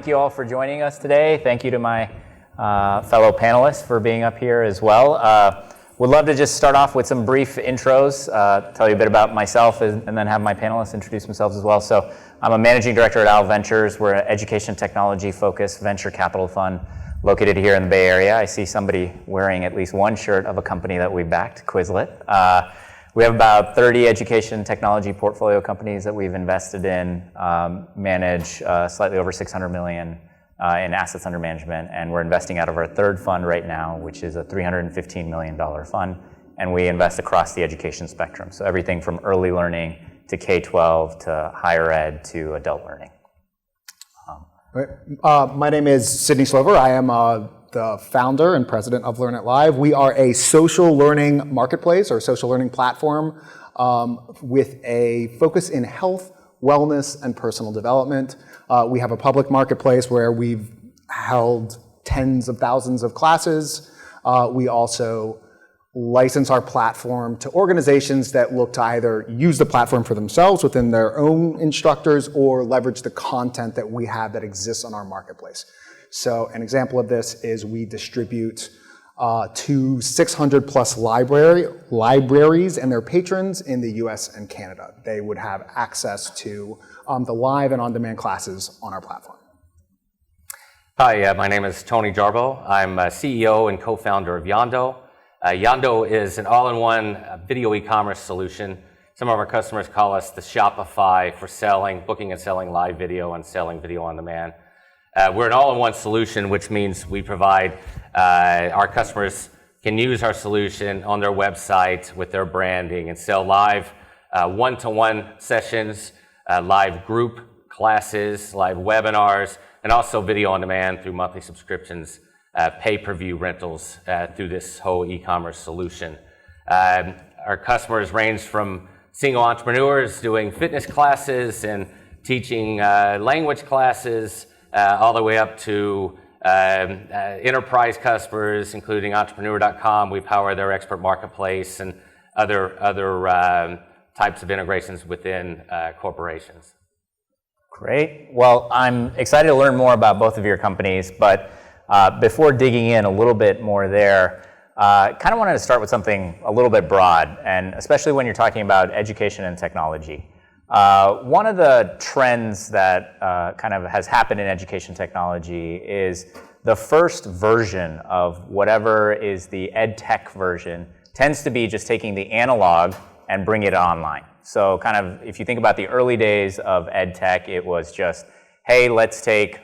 Thank you all for joining us today. Thank you to my fellow panelists for being up here as well. Would love to just start off with some brief intros, tell you a bit about myself, and then have my panelists introduce themselves as well. So I'm a managing director at ALL Ventures. We're an education technology focused venture capital fund located here in the Bay Area. I see somebody wearing at least one shirt of a company that we backed, Quizlet. We have about 30 education technology portfolio companies that we've invested in, manage slightly over $600 million in assets under management, and we're investing out of our third fund right now, which is a $315 million fund, and we invest across the education spectrum. So everything from early learning to K-12 to higher ed to adult learning. My name is Sidney Slover. I am the founder and president of Learn It Live. We are a social learning marketplace or social learning platform with a focus in health, wellness, and personal development. We have a public marketplace where we've held tens of thousands of classes. We also license our platform to organizations that look to either use the platform for themselves within their own instructors or leverage the content that we have that exists on our marketplace. So an example of this is we distribute to 600 plus libraries and their patrons in the US and Canada. They would have access to the live and on-demand classes on our platform. Hi, my name is Tony Jarboe. I'm CEO and co-founder of Yondo. Yondo is an all-in-one video e-commerce solution. Some of our customers call us the Shopify for selling, booking and selling live video and selling video on demand. We're an all-in-one solution, which means we provide, our customers can use our solution on their website with their branding and sell live one-to-one sessions, live group classes, live webinars, and also video on demand through monthly subscriptions, pay-per-view rentals through this whole e-commerce solution. Our customers range from single entrepreneurs doing fitness classes and teaching language classes, all the way up to enterprise customers, including Entrepreneur.com. We power their expert marketplace and other types of integrations within corporations. Great. Well, I'm excited to learn more about both of your companies, but before digging in a little bit more there, kind of wanted to start with something a little bit broad, and especially when you're talking about education and technology. One of the trends that kind of has happened in education technology is the first version of whatever is the ed tech version tends to be just taking the analog and bring it online. So kind of, if you think about the early days of ed tech, it was just, hey, let's take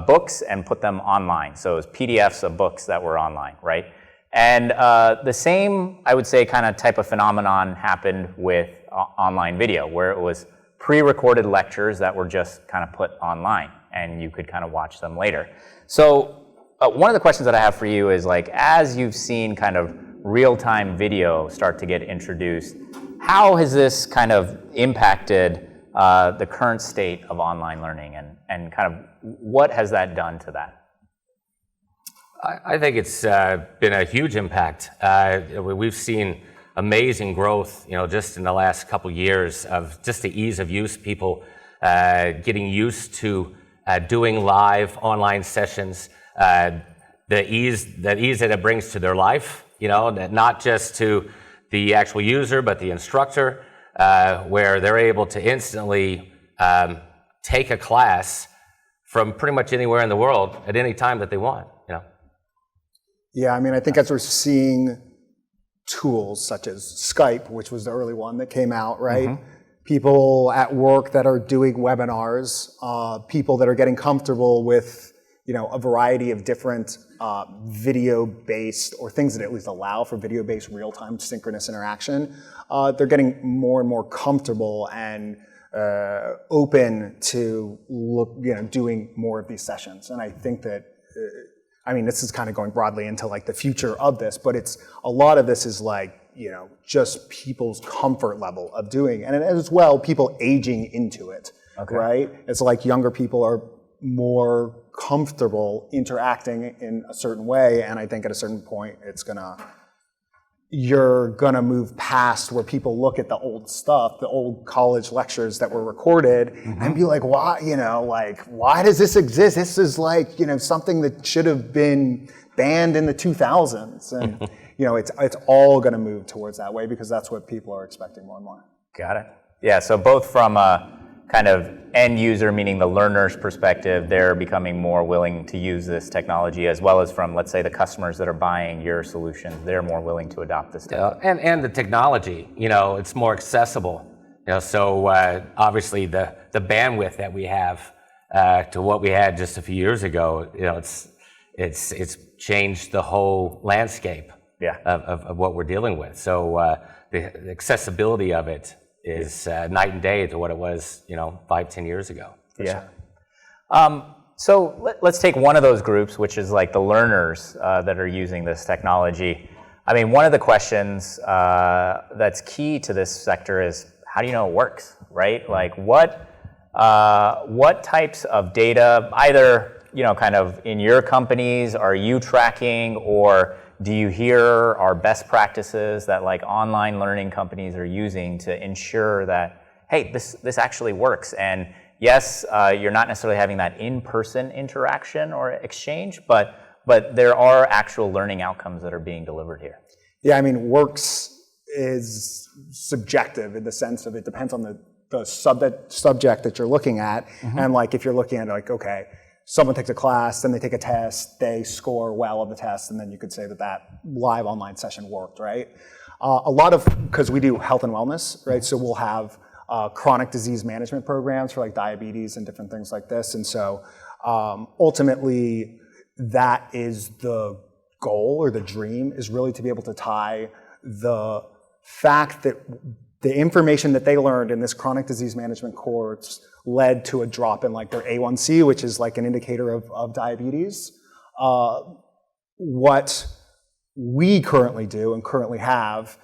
books and put them online. So it was PDFs of books that were online, right? And the same, I would say, kind of type of phenomenon happened with online video, where it was pre-recorded lectures that were just kind of put online, and you could kind of watch them later. So one of the questions that I have for you is, like, as you've seen kind of real-time video start to get introduced, how has this kind of impacted the current state of online learning, and kind of what has that done to that? I think it's been a huge impact. We've seen amazing growth, just in the last couple years of just the ease of use, people getting used to doing live online sessions, the ease that it brings to their life, not just to the actual user, but the instructor, where they're able to instantly take a class from pretty much anywhere in the world at any time that they want. Yeah, I mean, I think as we're seeing tools such as Skype, which was the early one that came out, right? Mm-hmm. People at work that are doing webinars, people that are getting comfortable with, a variety of different video-based, or things that at least allow for video-based real-time synchronous interaction. They're getting more and more comfortable and open to doing more of these sessions. And I think that this is kind of going broadly into like the future of this, but a lot of this is like, just people's comfort level of doing, and as well, people aging into it, okay. Right? It's like younger people are more comfortable interacting in a certain way, and I think at a certain point it's gonna, you're going to move past where people look at the old stuff, the old college lectures that were recorded, and be like, why, why does this exist? This is like, something that should have been banned in the 2000s. And, it's all going to move towards that way because that's what people are expecting more and more. Got it. Yeah, so both from a kind of end user, meaning the learner's perspective, they're becoming more willing to use this technology, as well as from, let's say, the customers that are buying your solutions, they're more willing to adopt this technology. And the technology, it's more accessible. So obviously the bandwidth that we have to what we had just a few years ago, it's changed the whole landscape of what we're dealing with. So the accessibility of it is night and day to what it was, 5-10 years ago. Yeah. Sure. So let's take one of those groups, which is like the learners that are using this technology. I mean, one of the questions that's key to this sector is, how do you know it works, right? Like what types of data, either, kind of in your companies, are you tracking, or do you hear are best practices that like online learning companies are using to ensure that, hey, this actually works? And yes, you're not necessarily having that in-person interaction or exchange, but there are actual learning outcomes that are being delivered here. Yeah, I mean, works is subjective in the sense of it depends on the subject that you're looking at. And like if you're looking at like, okay, someone takes a class, then they take a test, they score well on the test, and then you could say that live online session worked, right? A lot of, because we do health and wellness, right? So we'll have chronic disease management programs for like diabetes and different things like this. And so ultimately, that is the goal or the dream, is really to be able to tie the fact that the information that they learned in this chronic disease management course led to a drop in like their A1C, which is like an indicator of diabetes. What we currently do and currently have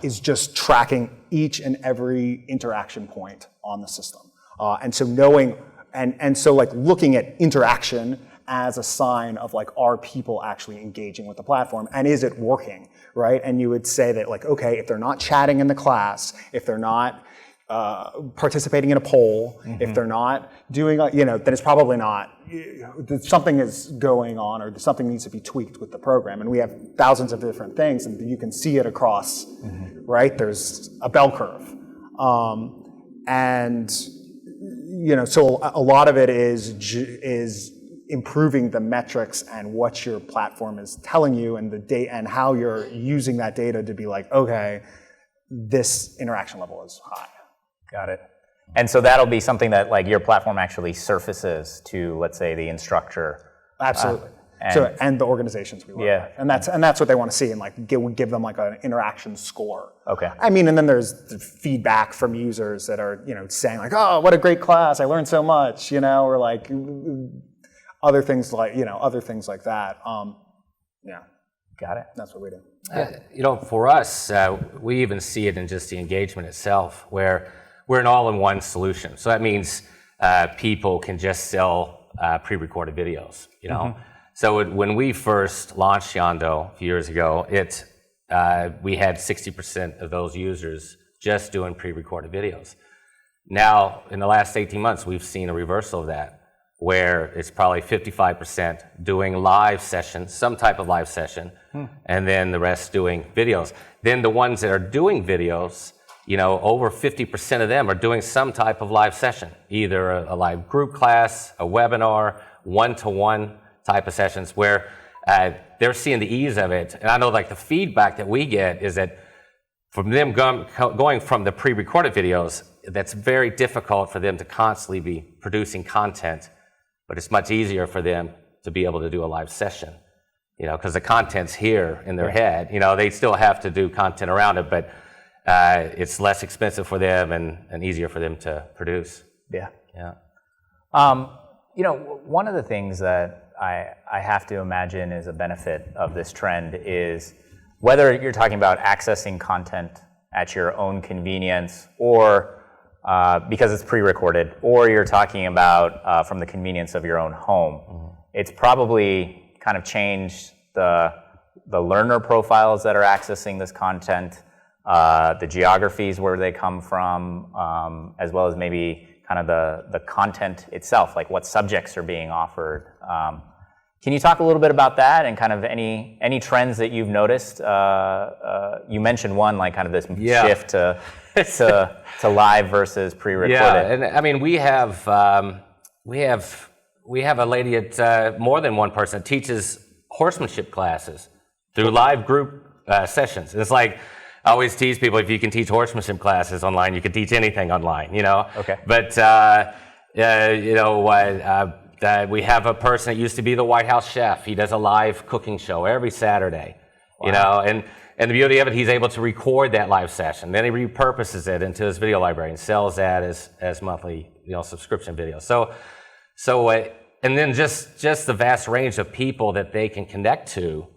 is just tracking each and every interaction point on the system. And so knowing, and so like looking at interaction as a sign of like, are people actually engaging with the platform, and is it working, right? And you would say that like, okay, if they're not chatting in the class, if they're not participating in a poll, if they're not doing, then it's probably not, something is going on or something needs to be tweaked with the program. And we have thousands of different things, and you can see it across, right? There's a bell curve. And, so a lot of it is improving the metrics and what your platform is telling you, and the data and how you're using that data to be like, okay, this interaction level is high. Got it. And so that'll be something that like your platform actually surfaces to, let's say, the instructor. Absolutely. And the organizations we work with. And that's what they want to see, and like give them like an interaction score. Okay. I mean, and then there's the feedback from users that are, saying like, oh, what a great class, I learned so much, or like other things like, that. Yeah. Got it. That's what we do. For us, we even see it in just the engagement itself, where we're an all-in-one solution. So that means people can just sell pre-recorded videos, So when we first launched Yondo a few years ago, we had 60% of those users just doing pre-recorded videos. Now, in the last 18 months, we've seen a reversal of that, where it's probably 55% doing live sessions, some type of live session, and then the rest doing videos. Then the ones that are doing videos, over 50% of them are doing some type of live session, either a live group class, a webinar, one-to-one type of sessions, where they're seeing the ease of it. And I know like the feedback that we get is that from them going from the pre-recorded videos, that's very difficult for them to constantly be producing content, but it's much easier for them to be able to do a live session, because the content's here in their head. They still have to do content around it, but it's less expensive for them and easier for them to produce. Yeah. Yeah. One of the things that I have to imagine is a benefit of this trend is whether you're talking about accessing content at your own convenience, or because it's pre-recorded, or you're talking about from the convenience of your own home. It's probably kind of changed the learner profiles that are accessing this content, the geographies where they come from, as well as maybe kind of the content itself, like what subjects are being offered. Can you talk a little bit about that and kind of any trends that you've noticed? You mentioned one, like kind of this shift to live versus pre-recorded. Yeah, and I mean we have a lady at more than one person that teaches horsemanship classes through live group sessions. And it's like I always tease people, if you can teach horsemanship classes online, you can teach anything online, you know. Okay. But we have a person that used to be the White House chef. He does a live cooking show every Saturday, you know, and the beauty of it, he's able to record that live session. Then he repurposes it into his video library and sells that as monthly, subscription videos. So and then just the vast range of people that they can connect to,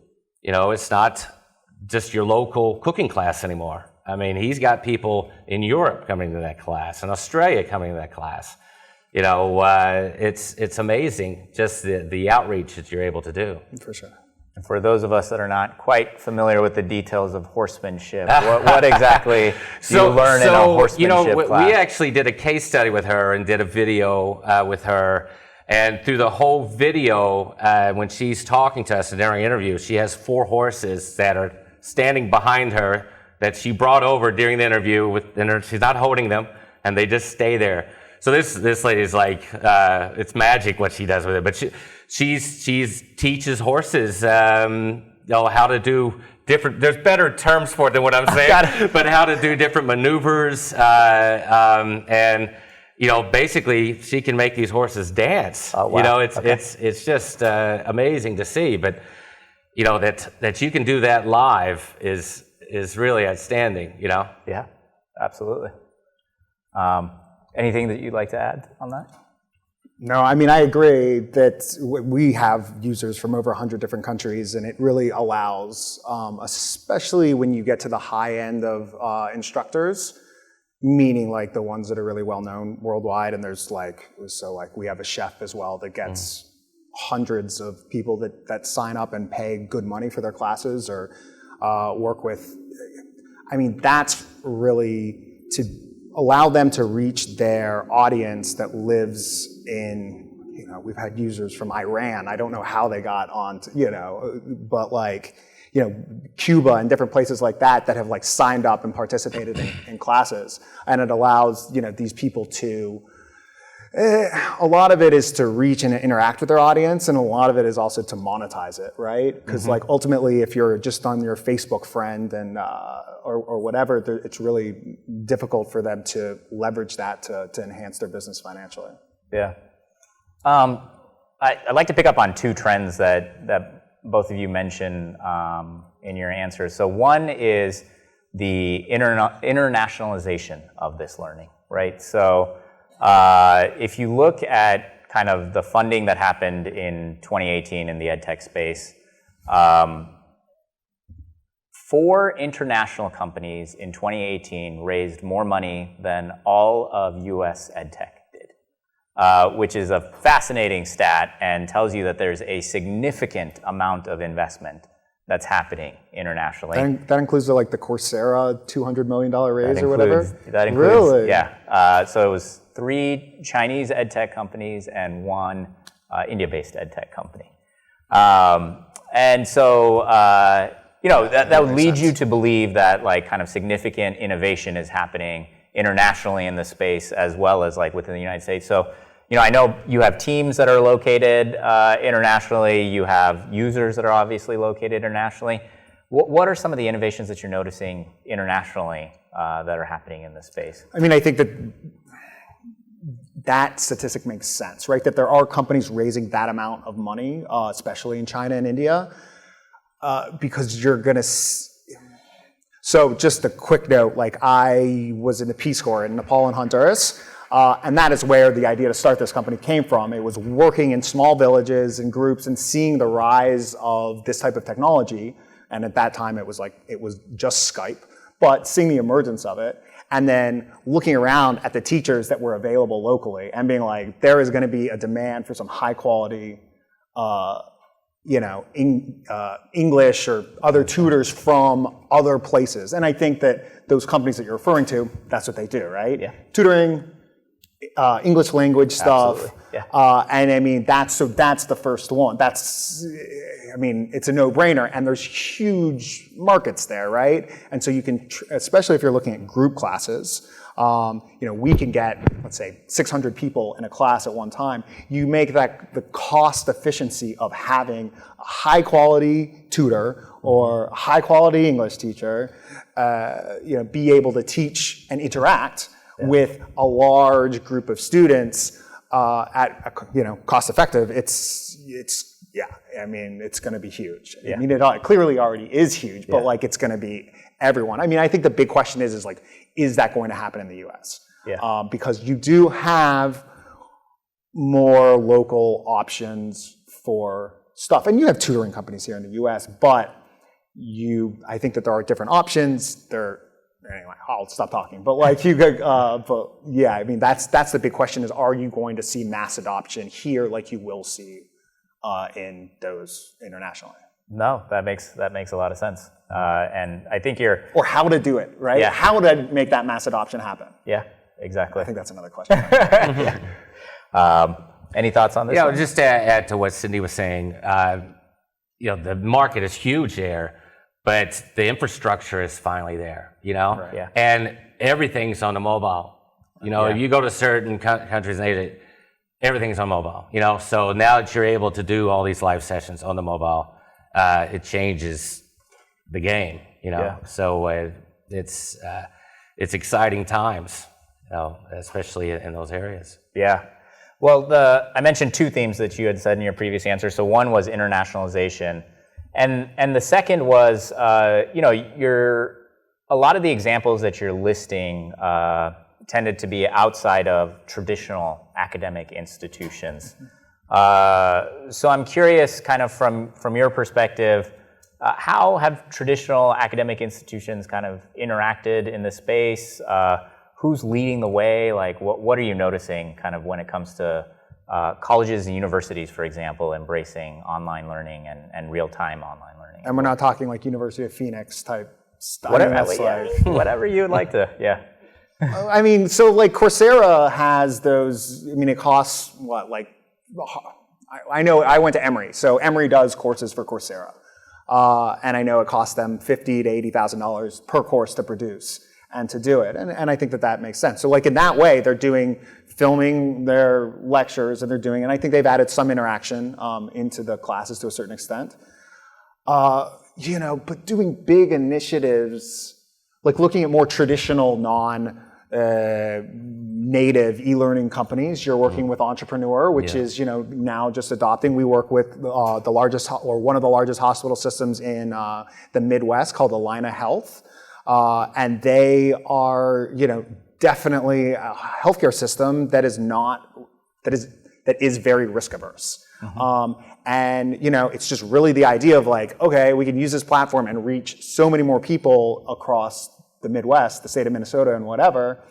it's not just your local cooking class anymore. I mean, he's got people in Europe coming to that class, and Australia coming to that class. It's amazing just the outreach that you're able to do. For sure. And for those of us that are not quite familiar with the details of horsemanship, what exactly do you learn in a horsemanship class? We actually did a case study with her and did a video with her. And through the whole video, when she's talking to us in our interview, she has 4 horses that are standing behind her that she brought over during the interview. She's not holding them, and they just stay there. So this lady is like, it's magic what she does with it. But she teaches horses, how to do different. There's better terms for it than what I'm saying, but how to do different maneuvers, and basically she can make these horses dance. Oh, wow. It's just amazing to see. But that you can do that live is really outstanding. Yeah, absolutely. Anything that you'd like to add on that? No, I mean, I agree that we have users from over 100 different countries, and it really allows, especially when you get to the high end of instructors, meaning like the ones that are really well known worldwide, and there's we have a chef as well that gets hundreds of people that sign up and pay good money for their classes or work with. I mean, that's really to allow them to reach their audience that lives in, we've had users from Iran. I don't know how they got on, but Cuba and different places like that have signed up and participated in classes. And it allows, these people to, a lot of it is to reach and interact with their audience, and a lot of it is also to monetize it, right? Because ultimately, if you're just on your Facebook friend and or whatever, it's really difficult for them to leverage that to enhance their business financially. Yeah. I'd like to pick up on 2 trends that both of you mentioned in your answers. So one is the internationalization of this learning, right? So if you look at kind of the funding that happened in 2018 in the edtech space, 4 international companies in 2018 raised more money than all of US edtech did, which is a fascinating stat and tells you that there's a significant amount of investment that's happening internationally. That includes the Coursera $200 million raise or whatever? That includes, really? Yeah. So it was 3 Chinese edtech companies and 1 India-based edtech company. And so, that would lead you to believe that kind of significant innovation is happening internationally in the space as well as within the United States. So, I know you have teams that are located internationally. You have users that are obviously located internationally. What are some of the innovations that you're noticing internationally that are happening in this space? I mean, I think that statistic makes sense, right? That there are companies raising that amount of money, especially in China and India, because you're going to... So just a quick note, I was in the Peace Corps in Nepal and Honduras, and that is where the idea to start this company came from. It was working in small villages and groups and seeing the rise of this type of technology. And at that time, it was just Skype, but seeing the emergence of it, and then looking around at the teachers that were available locally and being there is going to be a demand for some high quality English or other tutors from other places. And I think that those companies that you're referring to, that's what they do, right? Yeah. Tutoring, English language stuff. Absolutely. Yeah. And I mean, that's the first one. It's a no-brainer, and there's huge markets there, right? And so you can, especially if you're looking at group classes, we can get, let's say, 600 people in a class at one time. You make that the cost efficiency of having a high-quality tutor or a high-quality English teacher, be able to teach and interact with a large group of students at cost effective. It's going to be huge. Yeah. I mean, it clearly already is huge, but it's going to be everyone. I mean, I think the big question is that going to happen in the U.S.? Yeah. Because you do have more local options for stuff, and you have tutoring companies here in the U.S. But I think that there are different options. Anyway, I'll stop talking. But that's the big question: is are you going to see mass adoption here, like you will see in those internationally? No, that makes a lot of sense. And I think or how to do it, right? Yeah. How to make that mass adoption happen? Yeah, exactly. I think that's another question. Any thoughts on this? Yeah, one? just to add to what Sidney was saying, the market is huge there, but the infrastructure is finally there, Right. Yeah. And everything's on the mobile. If you go to certain countries in Asia, everything's on mobile, So now that you're able to do all these live sessions on the mobile, it changes the game, Yeah. So it's exciting times, especially in those areas. Yeah. Well, I mentioned two themes that you had said in your previous answer. So one was internationalization, and the second was, a lot of the examples that you're listing tended to be outside of traditional academic institutions. So I'm curious, kind of from your perspective, how have traditional academic institutions kind of interacted in this space? Who's leading the way? Like, what are you noticing kind of when it comes to colleges and universities, for example, embracing online learning and real-time online learning? And we're not talking like University of Phoenix type stuff. Whatever you would like to, yeah. I mean, so like Coursera has those, it costs what, like, I know I went to Emory, so Emory does courses for Coursera. And I know it costs them $50,000 to $80,000 per course to produce and to do it. And I think that makes sense. So like in that way, they're filming their lectures and and I think they've added some interaction into the classes to a certain extent. But doing big initiatives, like looking at more traditional non-native e-learning companies, you're working with Entrepreneur, which is now just adopting. We work with one of the largest hospital systems in the Midwest called Allina Health, and they are definitely a healthcare system that is very risk averse. And it's just really the idea of like, okay, we can use this platform and reach so many more people across the Midwest, the state of Minnesota, and whatever.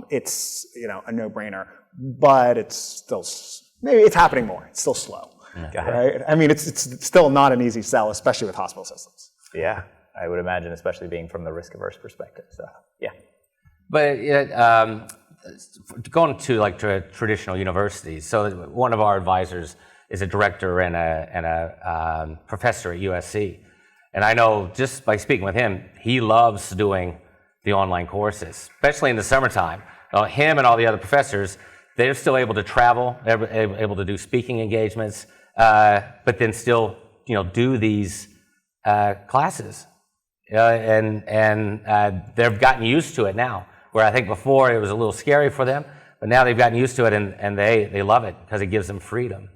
It's a no-brainer, but it's still maybe it's happening more. It's still slow, right? I mean, it's still not an easy sell, especially with hospital systems. Yeah, I would imagine, especially being from the risk-averse perspective. So yeah. But going to traditional universities, so one of our advisors is a director and a professor at USC. And I know just by speaking with him, he loves doing the online courses, especially in the summertime. Him and all the other professors, they're still able to travel, able to do speaking engagements, but then still, do these classes. And they've gotten used to it now, where I think before it was a little scary for them, but now they've gotten used to it and they love it because it gives them freedom.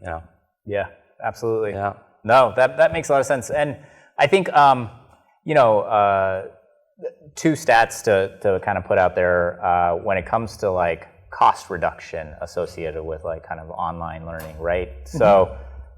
Yeah, absolutely. Yeah. No, that makes a lot of sense. And I think, two stats to kind of put out there when it comes to like cost reduction associated with like kind of online learning, right? So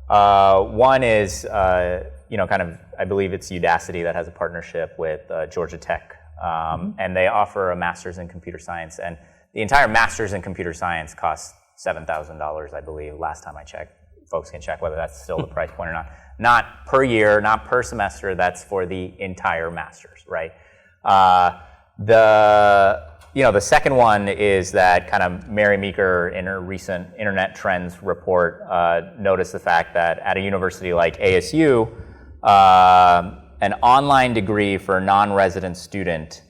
one is, kind of, I believe it's Udacity that has a partnership with Georgia Tech, and they offer a master's in computer science, and the entire master's in computer science costs $7,000, I believe, last time I checked. folks can check whether that's still the price point or not. Not per year, not per semester, that's for the entire master's, right? The second one is that kind of Mary Meeker in her recent Internet Trends report noticed the fact that at a university like ASU, an online degree for a non-resident student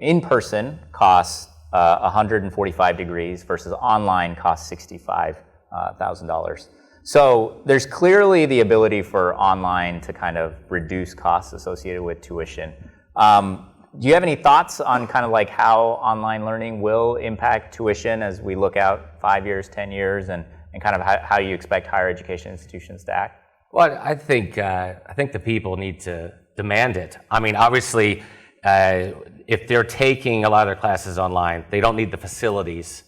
in person costs 145 degrees versus online costs $65,000. So there's clearly the ability for online to kind of reduce costs associated with tuition. Do you have any thoughts on kind of like how online learning will impact tuition as we look out 5 years, 10 years, and kind of how you expect higher education institutions to act? Well, I think the people need to demand it. I mean, obviously, if they're taking a lot of their classes online, they don't need the facilities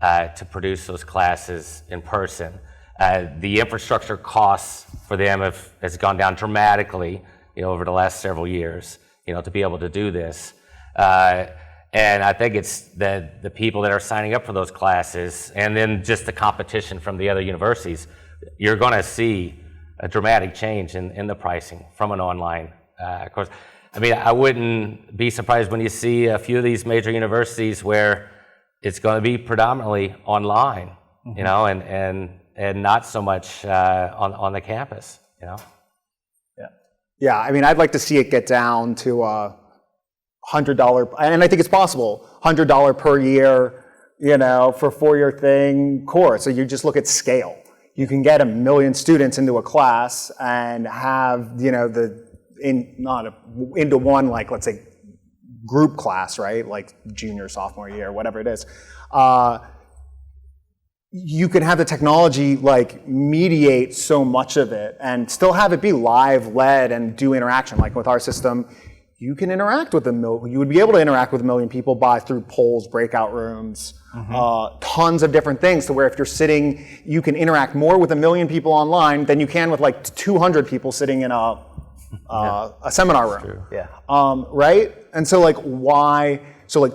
to produce those classes in person. The infrastructure costs for them has gone down dramatically, over the last several years, to be able to do this. And I think it's the people that are signing up for those classes, and then just the competition from the other universities. You're going to see a dramatic change in the pricing from an online course. I mean, I wouldn't be surprised when you see a few of these major universities where it's going to be predominantly online, and not so much on the campus, Yeah, I mean, I'd like to see it get down to $100, and I think it's possible, $100 per year, for a 4-year thing course. So you just look at scale. You can get 1 million students into a class and have, into one, like, let's say, group class, right? Like junior, sophomore year, whatever it is. You can have the technology like mediate so much of it and still have it be live led and do interaction. Like with our system, you can interact with you would be able to interact with 1 million people through polls, breakout rooms, tons of different things, to where if you're sitting, you can interact more with 1 million people online than you can with like 200 people sitting in a seminar room. True. Yeah. Right? And so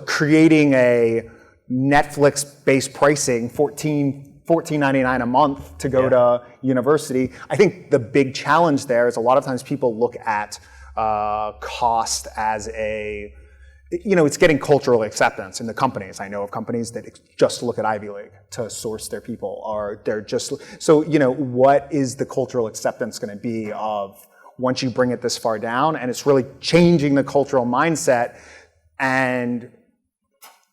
creating a Netflix-based pricing, $14.99 a month to go to university. I think the big challenge there is a lot of times people look at cost as it's getting cultural acceptance in the companies. I know of companies that just look at Ivy League to source their people, or they're just, so, what is the cultural acceptance going to be of once you bring it this far down? And it's really changing the cultural mindset and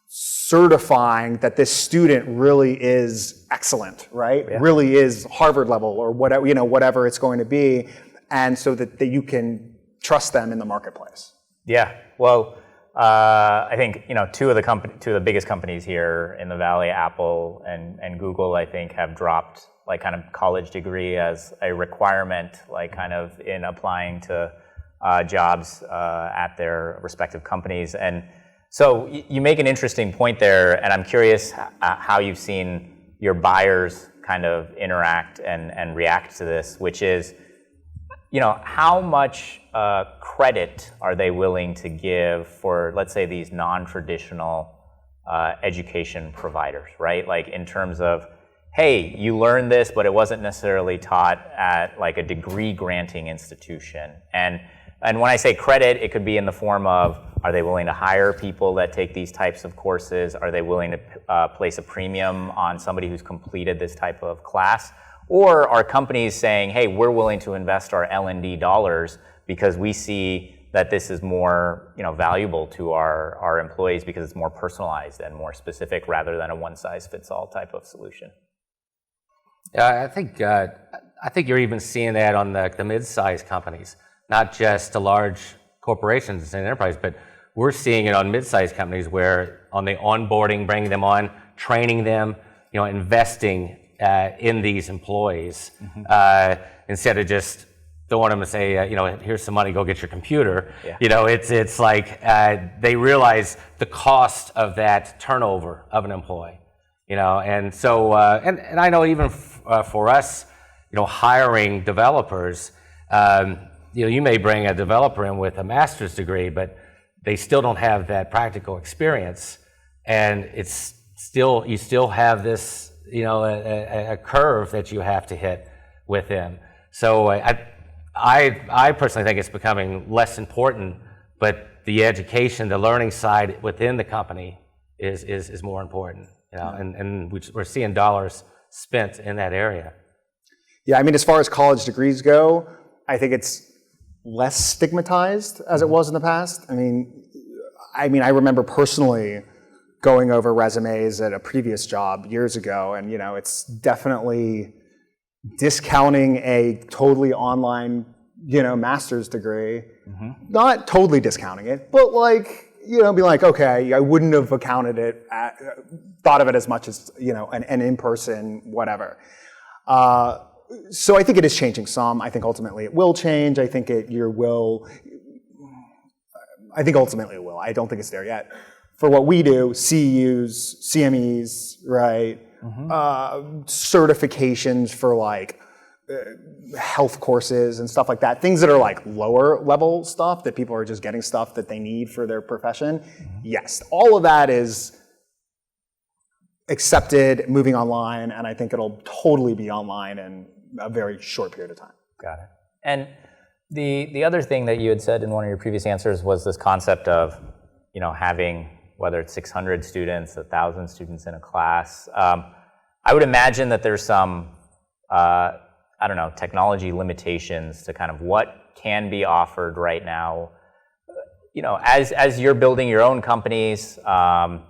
certifying that this student really is excellent, right? Yeah. Really is Harvard level or whatever, whatever it's going to be, and so that you can trust them in the marketplace. Yeah. Well, I think two of the biggest companies here in the Valley, Apple and Google, I think, have dropped like kind of college degree as a requirement, like kind of in applying to jobs at their respective companies. And so you make an interesting point there, and I'm curious how you've seen your buyers kind of interact and react to this, which is, how much credit are they willing to give for, let's say, these non-traditional education providers, right? Like in terms of, hey, you learned this, but it wasn't necessarily taught at like a degree granting institution. And when I say credit, it could be in the form of, are they willing to hire people that take these types of courses? Are they willing to place a premium on somebody who's completed this type of class? Or are companies saying, hey, we're willing to invest our L&D dollars because we see that this is more valuable to our employees because it's more personalized and more specific rather than a one-size-fits-all type of solution? Yeah, I think you're even seeing that on the mid-sized companies, not just the large corporations and enterprise, but we're seeing it on mid-sized companies where on the onboarding, bringing them on, training them, investing in these employees, instead of just throwing them and say, here's some money, go get your computer. Yeah. It's like they realize the cost of that turnover of an employee. And so and I know even for us, hiring developers, you may bring a developer in with a master's degree, but they still don't have that practical experience, and you still have this a curve that you have to hit with them. So I personally think it's becoming less important, but the education, the learning side within the company is more important, and we're seeing dollars spent in that area. Yeah, I mean, as far as college degrees go, I think it's less stigmatized as it was in the past. I mean, I remember personally going over resumes at a previous job years ago, and it's definitely discounting a totally online, master's degree. Not totally discounting it, but be like, okay, I wouldn't have thought of it as much as, an in-person whatever. So I think it is changing some. I think ultimately it will change. I think ultimately it will. I don't think it's there yet. For what we do, CEUs, CMEs, right? Certifications for health courses and stuff like that. Things that are lower level stuff that people are just getting stuff that they need for their profession. Yes, all of that is accepted, moving online, and I think it'll totally be online in a very short period of time. Got it. And the other thing that you had said in one of your previous answers was this concept of, having, whether it's 600 students, 1,000 students in a class. I would imagine that there's some, technology limitations to kind of what can be offered right now. As you're building your own companies, what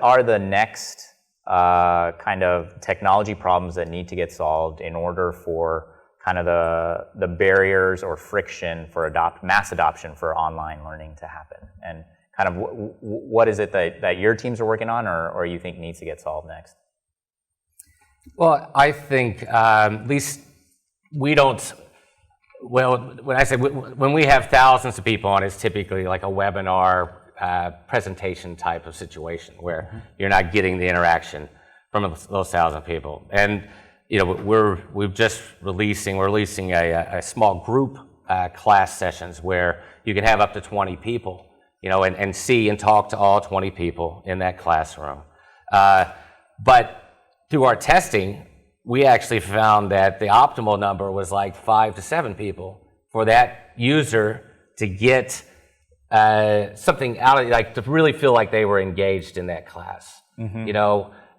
are the next kind of technology problems that need to get solved in order for kind of the barriers or friction for mass adoption for online learning to happen? And kind of what is it that your teams are working on or you think needs to get solved next? Well, I think at least we don't, when we have thousands of people on, it's typically like a webinar presentation type of situation where you're not getting the interaction from those 1,000 people. And we're releasing a small group class sessions where you can have up to 20 people, and see and talk to all 20 people in that classroom. But through our testing, we actually found that the optimal number was 5 to 7 people for that user to get something out of to really feel like they were engaged in that class.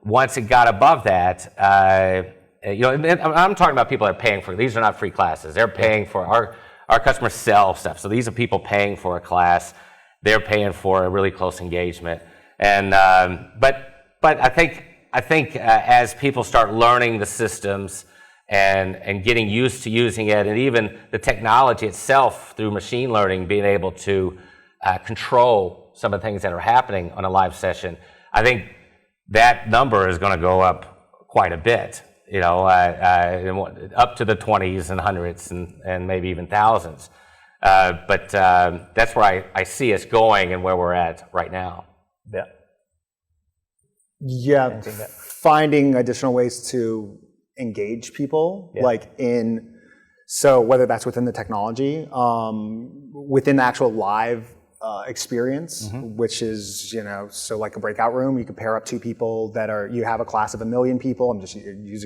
Once it got above that, I'm talking about people that are paying for it. These are not free classes. They're paying for our customers sell stuff. So these are people paying for a class. They're paying for a really close engagement. And but I think as people start learning the systems and getting used to using it, and even the technology itself through machine learning, being able to control some of the things that are happening on a live session, I think that number is going to go up quite a bit, up to the 20s and hundreds and maybe even thousands. But that's where I see us going and where we're at right now. Yeah, finding additional ways to engage people, so whether that's within the technology, within the actual live experience, which is, so like a breakout room, you can pair up 2 people you have a class of 1 million people, I'm just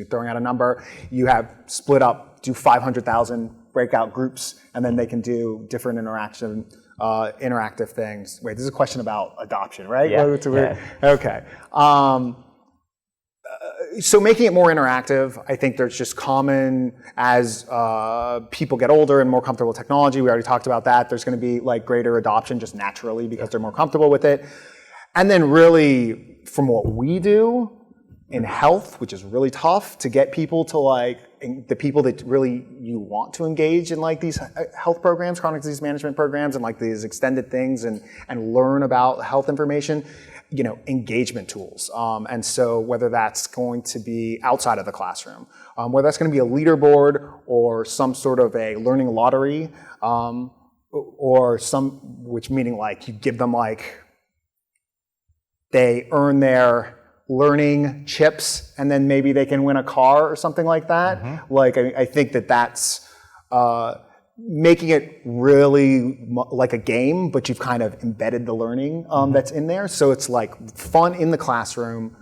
throwing out a number, you have split up, do 500,000 breakout groups, and then they can do different interactive things. Wait, this is a question about adoption, right? Yeah. Okay. So making it more interactive, I think there's just common, as people get older and more comfortable with technology, we already talked about that, there's going to be greater adoption just naturally because they're more comfortable with it. And then really, from what we do in health, which is really tough to get people to the people that really you want to engage in these health programs, chronic disease management programs, and these extended things and learn about health information, engagement tools. And so whether that's going to be outside of the classroom, whether that's going to be a leaderboard or some sort of a learning lottery, or which meaning you give them they earn their learning chips and then maybe they can win a car or something like that. I think that's making it really like a game, but you've kind of embedded the learning that's in there. So it's fun in the classroom,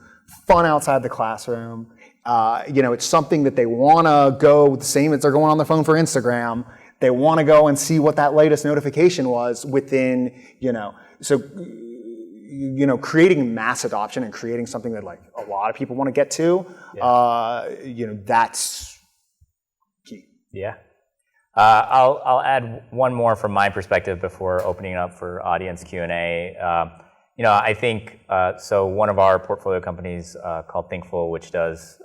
fun outside the classroom. It's something that they want to go, the same as they're going on their phone for Instagram. They want to go and see what that latest notification was within, creating mass adoption and creating something that like a lot of people want to get to, that's key. Yeah. I'll add one more from my perspective before opening it up for audience Q&A. I think, so one of our portfolio companies called Thinkful, which does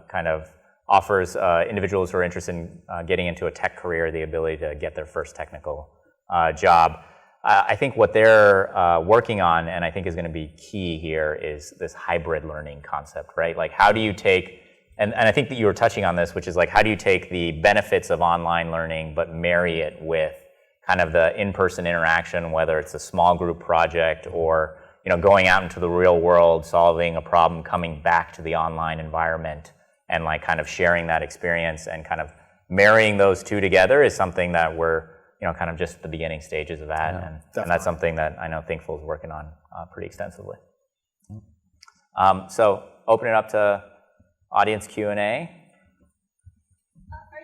kind of offers individuals who are interested in getting into a tech career the ability to get their first technical job. I think what they're working on, and I think is going to be key here, is this hybrid learning concept, right? Like how do you take, and I think that you were touching on this, which is like how do you take the benefits of online learning but marry it with kind of the in-person interaction, whether it's a small group project or going out into the real world, solving a problem, coming back to the online environment, and like kind of sharing that experience and kind of marrying those two together is something that we're kind of just at the beginning stages of that, and that's something that I know Thinkful is working on pretty extensively. So open it up to audience Q&A. Are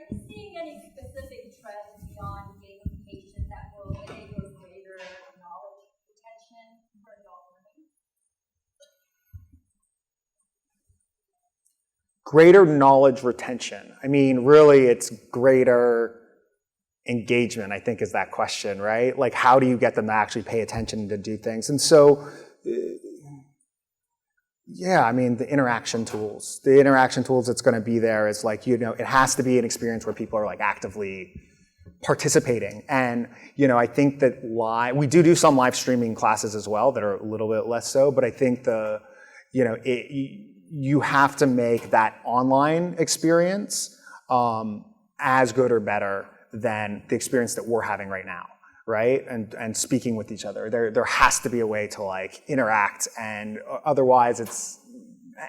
you seeing any specific trends beyond gamification that will enable greater knowledge retention for adult learning? Greater knowledge retention. I mean, really, it's greater engagement, I think, is that question, right? Like, how do you get them to actually pay attention to do things? And so, yeah, I mean, the interaction tools that's going to be there is like, it has to be an experience where people are like actively participating. And, I think that we do some live streaming classes as well that are a little bit less so, but I think you have to make that online experience as good or better than the experience that we're having right now, right? And speaking with each other. There has to be a way to like interact, and otherwise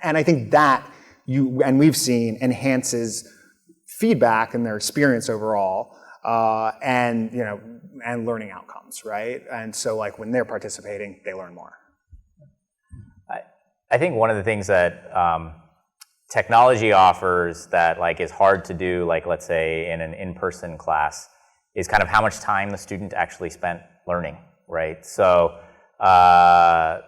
and I think that we've seen enhances feedback and their experience overall, and learning outcomes, right? And so like when they're participating, they learn more. I think one of the things that technology offers that like is hard to do, like let's say in an in-person class, is kind of how much time the student actually spent learning, right? So, Quizlet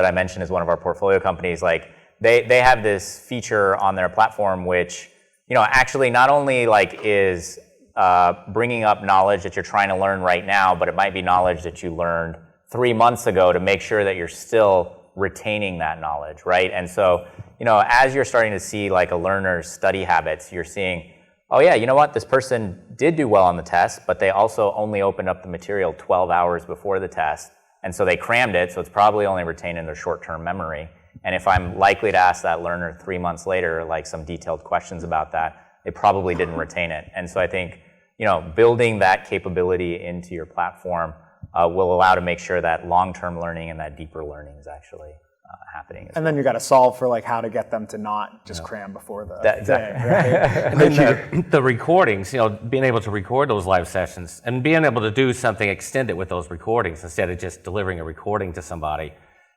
I mentioned is one of our portfolio companies. Like they have this feature on their platform which, actually not only like is bringing up knowledge that you're trying to learn right now, but it might be knowledge that you learned 3 months ago to make sure that you're still retaining that knowledge, right? And so, as you're starting to see like a learner's study habits, you're seeing, oh yeah, you know what, this person did do well on the test, but they also only opened up the material 12 hours before the test, and so they crammed it, so it's probably only retained in their short-term memory. And if I'm likely to ask that learner 3 months later, like some detailed questions about that, they probably didn't retain it. And so I think, building that capability into your platform will allow to make sure that long-term learning and that deeper learning is actually happening. And then you got to solve for like how to get them to not just cram before the exactly. thing, right? And then the recordings, being able to record those live sessions and being able to do something extended with those recordings instead of just delivering a recording to somebody,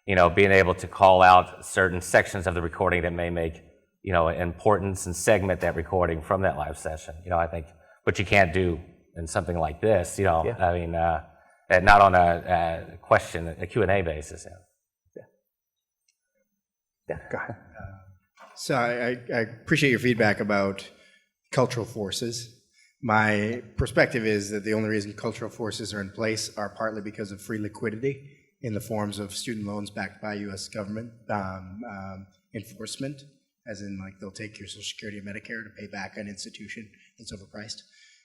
being able to call out certain sections of the recording that may make, importance and segment that recording from that live session. I think what you can't do in something like this, I mean, not on a Q&A basis. Yeah, go ahead. So I appreciate your feedback about cultural forces. My perspective is that the only reason cultural forces are in place are partly because of free liquidity in the forms of student loans backed by U.S. government enforcement, as in like they'll take your Social Security and Medicare to pay back an institution that's overpriced.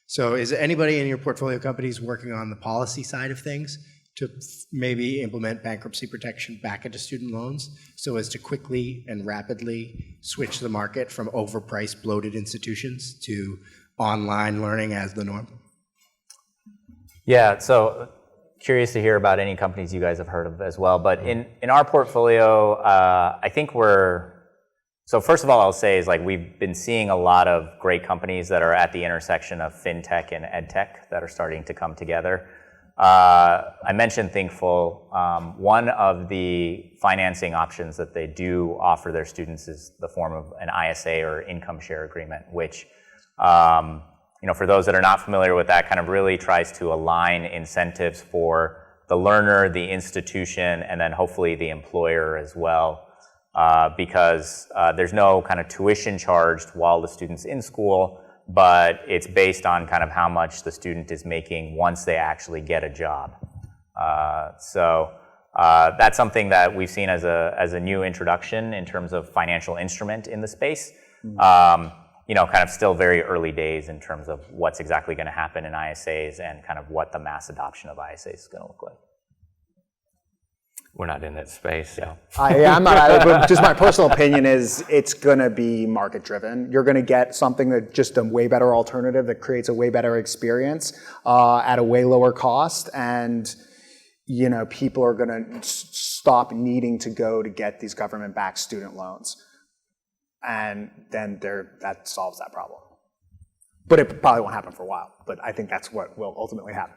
So is anybody in your portfolio companies working on the policy side of things to maybe implement bankruptcy protection back into student loans so as to quickly and rapidly switch the market from overpriced, bloated institutions to online learning as the norm? Yeah, so curious to hear about any companies you guys have heard of as well. But in our portfolio, I think so first of all, I'll say is like we've been seeing a lot of great companies that are at the intersection of fintech and edtech that are starting to come together. I mentioned Thinkful. One of the financing options that they do offer their students is the form of an ISA or income share agreement, which, for those that are not familiar with that, kind of really tries to align incentives for the learner, the institution, and then hopefully the employer as well, because there's no kind of tuition charged while the student's in school, but it's based on kind of how much the student is making once they actually get a job. So that's something that we've seen as a new introduction in terms of financial instrument in the space. Kind of still very early days in terms of what's exactly going to happen in ISAs and kind of what the mass adoption of ISAs is going to look like. We're not in that space, so. I'm not either, but just my personal opinion is it's going to be market driven. You're going to get something that just a way better alternative that creates a way better experience at a way lower cost, and people are going to stop needing to go to get these government-backed student loans, and then that solves that problem. But it probably won't happen for a while. But I think that's what will ultimately happen.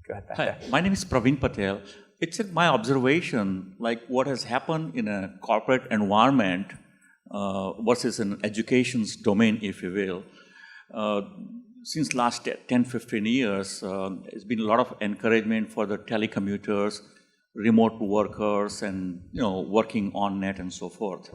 Go ahead, Hi, my name is Praveen Patel. It's my observation, like what has happened in a corporate environment versus an education's domain, if you will. Since last 10, 15 years, there's been a lot of encouragement for the telecommuters, remote workers, and working on net and so forth,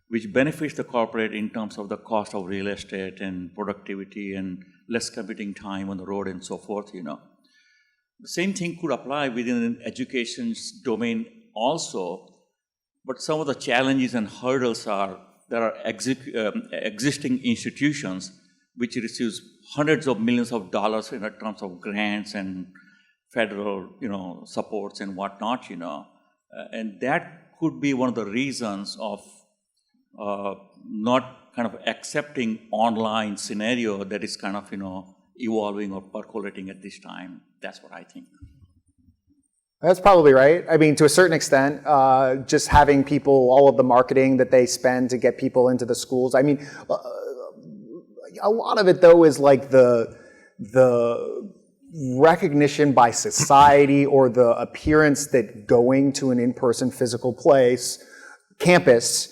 which benefits the corporate in terms of the cost of real estate and productivity and less commuting time on the road and so forth, The same thing could apply within an education's domain also, but some of the challenges and hurdles are there are existing institutions which receives hundreds of millions of dollars in terms of grants and federal, supports and whatnot, and that could be one of the reasons of not kind of accepting online scenario that is kind of, evolving or percolating at this time. That's what I think. That's probably right. I mean, to a certain extent, just having people, all of the marketing that they spend to get people into the schools. I mean, a lot of it though is like the recognition by society or the appearance that going to an in-person physical campus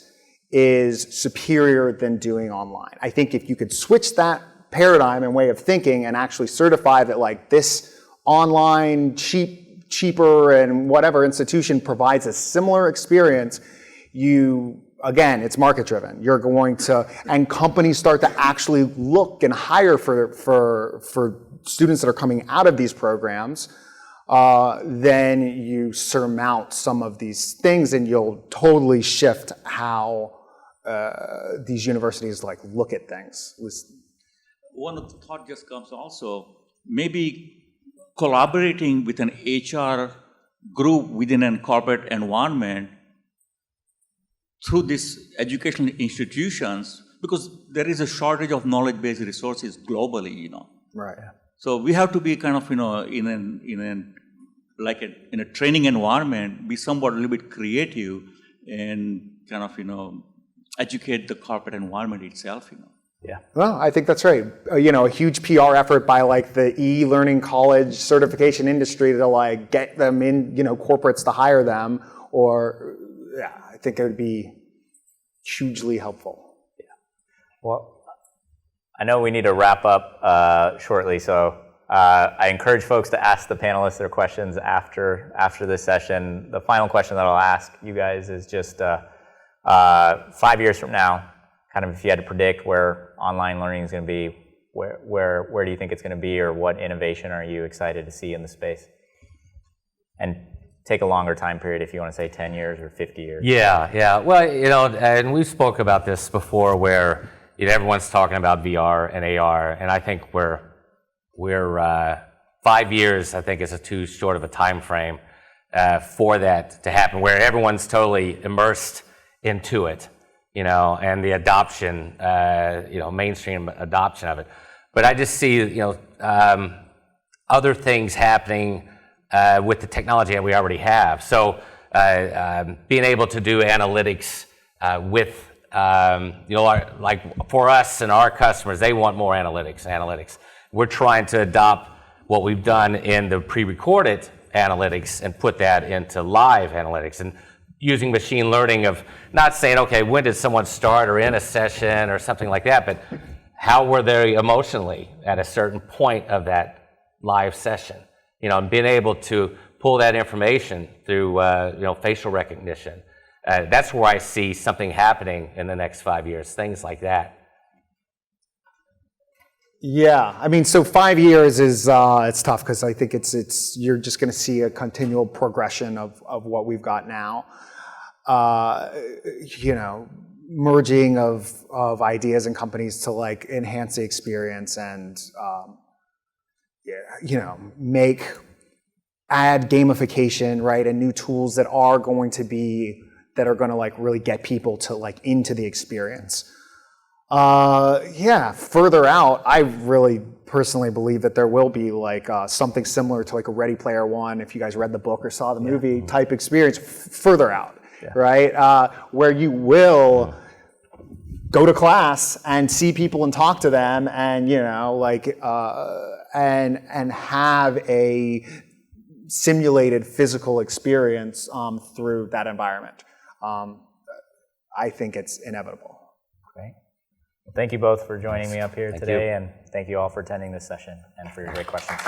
is superior than doing online. I think if you could switch that paradigm and way of thinking and actually certify that like this online cheaper and whatever institution provides a similar experience, again, it's market driven. You're going to, and companies start to actually look and hire for students that are coming out of these programs, then you surmount some of these things and you'll totally shift how these universities look at things. One of the thought just comes also, maybe collaborating with an HR group within a corporate environment through these educational institutions, because there is a shortage of knowledge-based resources globally, Right. So we have to be kind of, in a training environment, be somewhat a little bit creative and kind of, educate the corporate environment itself, Yeah. Well, I think that's right. A huge PR effort by the e-learning college certification industry to get them in, corporates to hire them, or I think it would be hugely helpful. Yeah. Well, I know we need to wrap up shortly, so I encourage folks to ask the panelists their questions after this session. The final question that I'll ask you guys is just 5 years from now, kind of if you had to predict where online learning is going to be, where do you think it's going to be, or what innovation are you excited to see in the space? And take a longer time period if you want to say 10 years or 50 years. Yeah. Well, and we spoke about this before where everyone's talking about VR and AR, and I think we're 5 years, I think, is too short of a time frame for that to happen, where everyone's totally immersed into it. And the adoption, mainstream adoption of it. But I just see, other things happening with the technology that we already have. So being able to do analytics with, for us and our customers, they want more analytics. We're trying to adopt what we've done in the pre-recorded analytics and put that into live analytics, and using machine learning of not saying, okay, when did someone start or end a session or something like that, but how were they emotionally at a certain point of that live session, and being able to pull that information through facial recognition. That's where I see something happening in the next 5 years, things like that. Yeah, I mean, so 5 years is it's tough because I think it's you're just going to see a continual progression of what we've got now. Merging of ideas and companies to like enhance the experience and add gamification, right, and new tools that are going to like really get people to like into the experience. Further out, I really personally believe that there will be like something similar to like a Ready Player One, if you guys read the book or saw the movie, type experience further out, right? Where you will go to class and see people and talk to them and, and have a simulated physical experience through that environment. I think it's inevitable. Great. Well, thank you both for joining me up here today, and thank you all for attending this session and for your great questions.